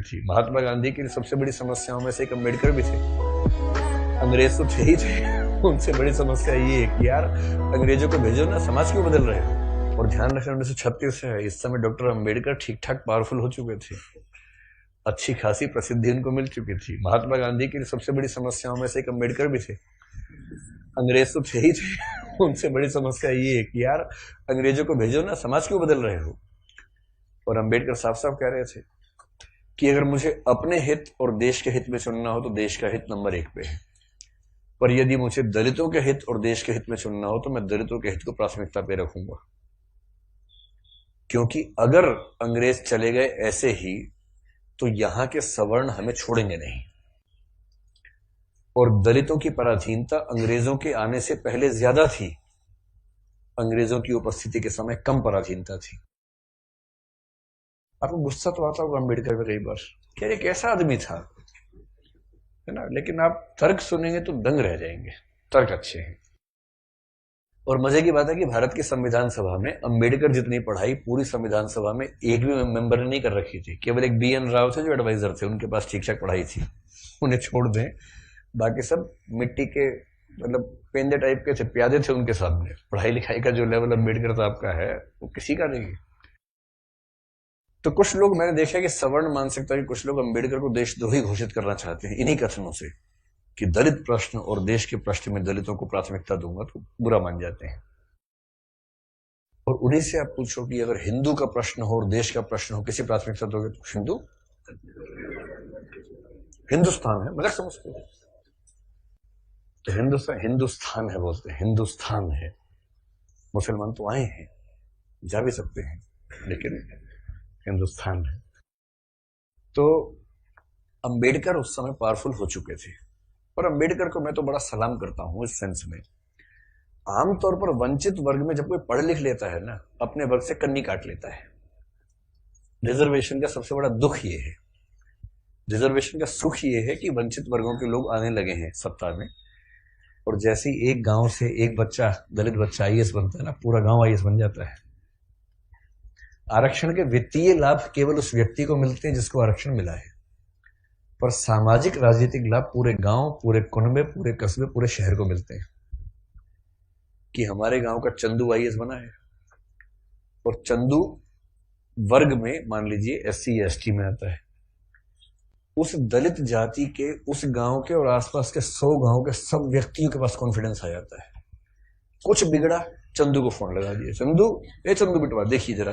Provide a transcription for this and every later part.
थी। महात्मा गांधी की सबसे बड़ी समस्याओं में से एक अम्बेडकर भी थे। अंग्रेज तो थे ही थे, उनसे बड़ी समस्या ये है कि यार अंग्रेजों को भेजो ना, समाज क्यों बदल रहे हो। और ध्यान रखना 1936 से है, इस समय डॉक्टर अम्बेडकर ठीक ठाक पावरफुल हो चुके थे, अच्छी खासी प्रसिद्धि उनको मिल चुकी थी। महात्मा गांधी की सबसे बड़ी समस्याओं में से एक अम्बेडकर भी थे। अंग्रेज तो थे ही थे, उनसे बड़ी समस्या ये है कि यार अंग्रेजों को भेजो ना, समाज क्यों बदल रहे हो। और अम्बेडकर साफ साफ कह रहे थे कि अगर मुझे अपने हित और देश के हित में चुनना हो तो देश का हित नंबर 1 पे है, पर यदि मुझे दलितों के हित और देश के हित में चुनना हो तो मैं दलितों के हित को प्राथमिकता पे रखूंगा, क्योंकि अगर अंग्रेज चले गए ऐसे ही तो यहां के सवर्ण हमें छोड़ेंगे नहीं। और दलितों की पराधीनता अंग्रेजों के आने से पहले ज्यादा थी, अंग्रेजों की उपस्थिति के समय कम पराधीनता थी। आपको गुस्सा तो आता होगा अम्बेडकर में कई बार, क्या ये कैसा आदमी था, है ना, लेकिन आप तर्क सुनेंगे तो दंग रह जाएंगे, तर्क अच्छे हैं। और मजे की बात है कि भारत की संविधान सभा में अम्बेडकर जितनी पढ़ाई पूरी संविधान सभा में एक भी मेंबर ने नहीं कर रखी थी। केवल एक BN राव थे जो एडवाइजर थे, उनके पास ठीक ठाक पढ़ाई थी, उन्हें छोड़ दें, बाकी सब मिट्टी के मतलब पेंदे टाइप के थे, प्यादे थे उनके सामने। पढ़ाई लिखाई का जो लेवल अम्बेडकर साहब का है वो किसी का नहीं है। तो कुछ लोग मैंने देखा कि सवर्ण मानसिकता के कुछ लोग अम्बेडकर को देशद्रोही घोषित करना चाहते हैं इन्हीं कथनों से कि दलित प्रश्न और देश के प्रश्न में दलितों को प्राथमिकता दूंगा तो बुरा मान जाते हैं। और उन्हीं से आप पूछो कि अगर हिंदू का प्रश्न हो और देश का प्रश्न हो, किसी प्राथमिकता दोगे तो हिंदू, हिंदुस्तान है, मजाक समझते हो तो हिंदुस्तान है बोलते हैं, हिंदुस्तान है। मुसलमान तो आए हैं, जा भी सकते हैं, लेकिन हिंदुस्तान है। तो अंबेडकर उस समय पावरफुल हो चुके थे। और अंबेडकर को मैं तो बड़ा सलाम करता हूं इस सेंस में, आमतौर पर वंचित वर्ग में जब कोई पढ़ लिख लेता है ना, अपने वर्ग से कन्नी काट लेता है। रिजर्वेशन का सबसे बड़ा दुख ये है, रिजर्वेशन का सुख ये है कि वंचित वर्गों के लोग आने लगे हैं सत्ता में, और जैसे ही एक गांव से एक बच्चा, दलित बच्चा IAS बनता है ना, पूरा गांव IAS बन जाता है। आरक्षण के वित्तीय लाभ केवल उस व्यक्ति को मिलते हैं जिसको आरक्षण मिला है, पर सामाजिक राजनीतिक लाभ पूरे गांव, पूरे कुनबे, पूरे कस्बे, पूरे शहर को मिलते हैं। कि हमारे गांव का चंदू IAS बना है, और चंदू वर्ग में मान लीजिए SC या ST में आता है, उस दलित जाति के उस गांव के और आसपास के 100 गांव के सब व्यक्तियों के पास कॉन्फिडेंस आ जाता है। कुछ बिगड़ा, चंदू को फोन लगा दिया, चंदू बिटवा देखिए जरा।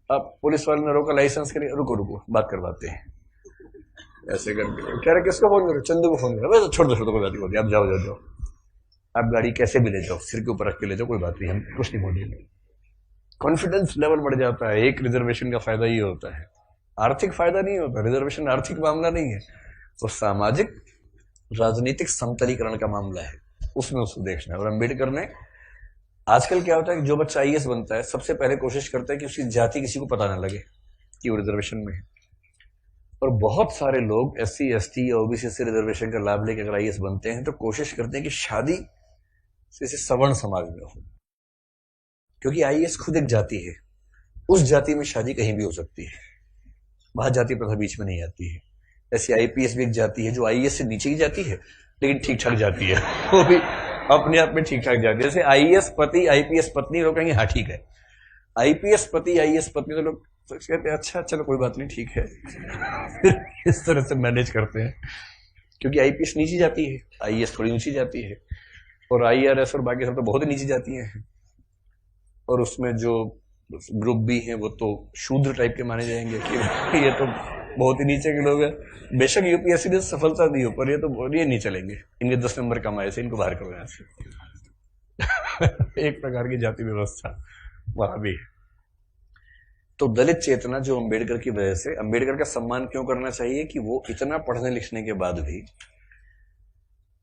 अब पुलिस वाले ने रोका, लाइसेंस के लिए, रुको रुको बात करवाते हैं, ऐसे करके कह रहे किसको फोन करो, चंदू को फोन करो। छोड़ दो कोई बात नहीं, आप जाओ, आप गाड़ी कैसे भी ले जाओ, सिर के ऊपर रख के ले जाओ, कोई बात नहीं, हम कुछ नहीं बोलेंगे। कॉन्फिडेंस लेवल बढ़ जाता है। एक रिजर्वेशन का फायदा ये होता है, आर्थिक फायदा नहीं होता, रिजर्वेशन आर्थिक मामला नहीं है, तो सामाजिक राजनीतिक समतलीकरण का मामला है, उसमें उसको देखना है। और अम्बेडकर ने, आजकल क्या होता है कि जो बच्चा IAS बनता है सबसे पहले कोशिश करता है कि उसकी जाति किसी को पता ना लगे कि वो रिजर्वेशन में है। और बहुत सारे लोग SC ST या OBC से रिजर्वेशन का लाभ लेकर अगर IAS बनते हैं तो कोशिश करते हैं कि शादी जैसे सवर्ण समाज में हो, क्योंकि IAS खुद एक जाति है, उस जाति में शादी कहीं भी हो सकती है, वहां जाति प्रथा बीच में नहीं आती है। ऐसे IPS भी एक जाति है जो IAS से नीचे की जाती है लेकिन ठीक ठाक जाती है, वो भी अपने आप में ठीक ठाक जाती है। जैसे IAS पति IPS पत्नी, लोग कहेंगे हाँ ठीक है, IPS पति IAS पत्नी, तो लोग कहते हैं अच्छा चलो कोई बात नहीं ठीक है इस तरह से मैनेज करते हैं, क्योंकि IPS नीची जाती है, IAS थोड़ी ऊंची जाती है, और IRS और बाकी सब तो बहुत ही नीची जाती हैं। और उसमें जो ग्रुप भी हैं वो तो शूद्र टाइप के माने जाएंगे कि ये तो बहुत ही नीचे के लोग हैं। बेशक UPSC ने सफलता दी हो, पर ये तो ये नहीं चलेंगे, इनके 10 नंबर कम आए से, इनको बाहर करो यहाँ से एक प्रकार की जाति व्यवस्था वहां भी है। तो दलित चेतना जो अम्बेडकर की वजह से, अम्बेडकर का सम्मान क्यों करना चाहिए कि वो इतना पढ़ने लिखने के बाद भी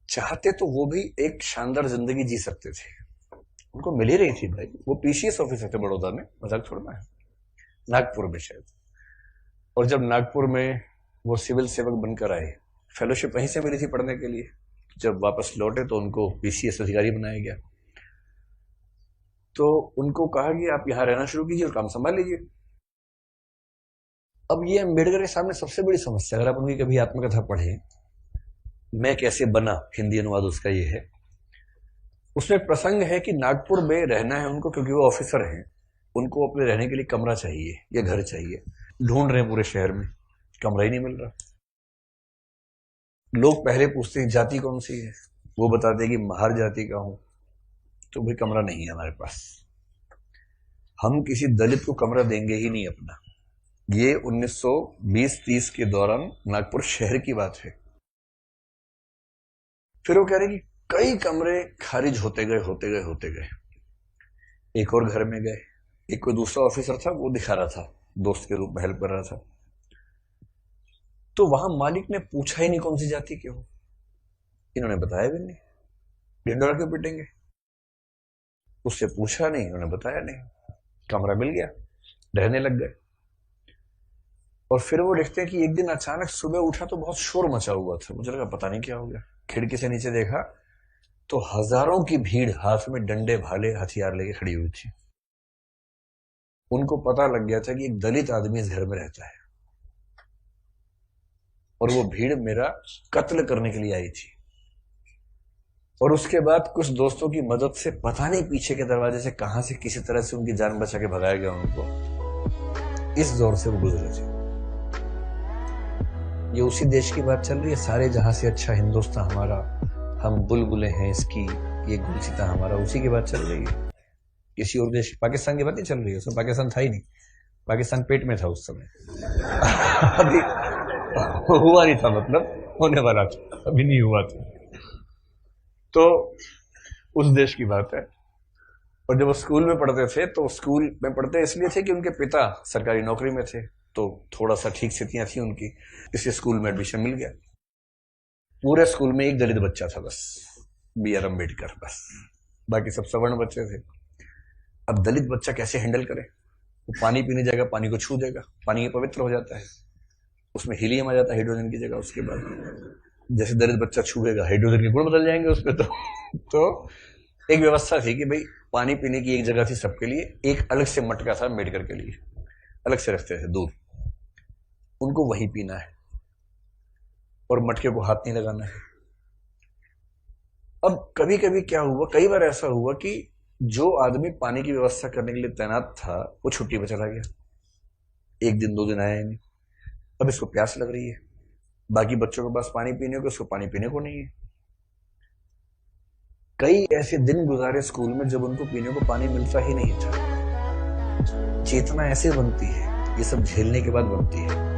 चाहते तो वो भी एक शानदार जिंदगी जी सकते थे, उनको मिल ही रही थी भाई। वो PCS ऑफिसर थे बड़ौदा में, मजाक छोड़ना है, नागपुर में शायद। और जब नागपुर में वो सिविल सेवक बनकर आए, फेलोशिप वहीं से मिली थी पढ़ने के लिए, जब वापस लौटे तो उनको PCS अधिकारी बनाया गया। तो उनको कहा कि आप यहां रहना शुरू कीजिए और काम संभाल लीजिए। अब ये अम्बेडकर के सामने सबसे बड़ी समस्या, अगर आप उनकी कभी आत्मकथा पढ़े, मैं कैसे बना, हिंदी अनुवाद उसका ये है, उसमें प्रसंग है कि नागपुर में रहना है उनको क्योंकि वो ऑफिसर हैं, उनको अपने रहने के लिए कमरा चाहिए या घर चाहिए, ढूंढ रहे हैं पूरे शहर में, कमरा ही नहीं मिल रहा। लोग पहले पूछते हैं जाति कौन सी है, वो बताते हैं कि महार जाति का हूं, तो भाई कमरा नहीं है हमारे पास, हम किसी दलित को कमरा देंगे ही नहीं अपना। ये 1920-30 के दौरान नागपुर शहर की बात है। फिर वो कह रहे कि कई कमरे खारिज होते गए। एक और घर में गए, एक कोई दूसरा ऑफिसर था, वो दिखा रहा था, दोस्त के रूप में हेल्प कर रहा था, तो वहां मालिक ने पूछा ही नहीं कौन सी जाति के हो, इन्होंने बताया भी नहीं, ढिंडोरा क्यों पिटेंगे, उससे पूछा नहीं, उन्होंने बताया नहीं, कमरा मिल गया, रहने लग गए। और फिर वो देखते हैं कि एक दिन अचानक सुबह उठा तो बहुत शोर मचा हुआ था, मुझे लगा पता नहीं क्या हो गया, खिड़की से नीचे देखा तो हजारों की भीड़ हाथ में डंडे भाले हथियार लेके खड़ी हुई थी। उनको पता लग गया था कि एक दलित आदमी इस घर में रहता है और वो भीड़ मेरा कत्ल करने के लिए आई थी। और उसके बाद कुछ दोस्तों की मदद से पता नहीं पीछे के दरवाजे से कहां से किसी तरह से उनकी जान बचा के भगाया गया उनको। इस दौर से वो गुजरे थे। ये उसी देश की बात चल रही है, सारे जहां से अच्छा हिंदुस्तान हमारा, हम बुलबुलें हैं इसकी, ये गुलसिता हमारा, उसी की बात चल रही है। किसी और देश, पाकिस्तान की बात नहीं चल रही है, उसमें पाकिस्तान था ही नहीं, पाकिस्तान पेट में था उस समय अभी हुआ नहीं था, मतलब होने वाला था, अभी नहीं हुआ था। तो उस देश की बात है। और जब वो स्कूल में पढ़ते थे तो स्कूल में पढ़ते इसलिए थे कि उनके पिता सरकारी नौकरी में थे, तो थोड़ा सा ठीक स्थितियां थी उनकी, इसलिए स्कूल में एडमिशन मिल गया। पूरे स्कूल में एक दलित बच्चा था बस, B.R. अम्बेडकर, बस, बाकी सब सवर्ण बच्चे थे। अब दलित बच्चा कैसे हैंडल करे, वो पानी पीने जाएगा, पानी को छू देगा, पानी पवित्र हो जाता है, उसमें हीलियम आ जाता है हाइड्रोजन की जगह। उसके बाद जैसे दलित बच्चा छुएगा हाइड्रोजन के गुण बदल जाएंगे उसमें। तो एक व्यवस्था थी कि भाई पानी पीने की एक जगह थी सबके लिए, एक अलग से मटका था अम्बेडकर के लिए, अलग से रखते थे दूर, उनको वहीं पीना है और मटके को हाथ नहीं लगाना है। अब कभी कभी क्या हुआ, कई बार ऐसा हुआ कि जो आदमी पानी की व्यवस्था करने के लिए तैनात था वो छुट्टी पे चला गया, एक दिन 2 दिन आया नहीं। अब इसको प्यास लग रही है, बाकी बच्चों के पास पानी पीने को, उसको पानी पीने को नहीं है। कई ऐसे दिन गुजारे स्कूल में जब उनको पीने को पानी मिलता ही नहीं था। चेतना ऐसे बनती है, ये सब झेलने के बाद बनती है।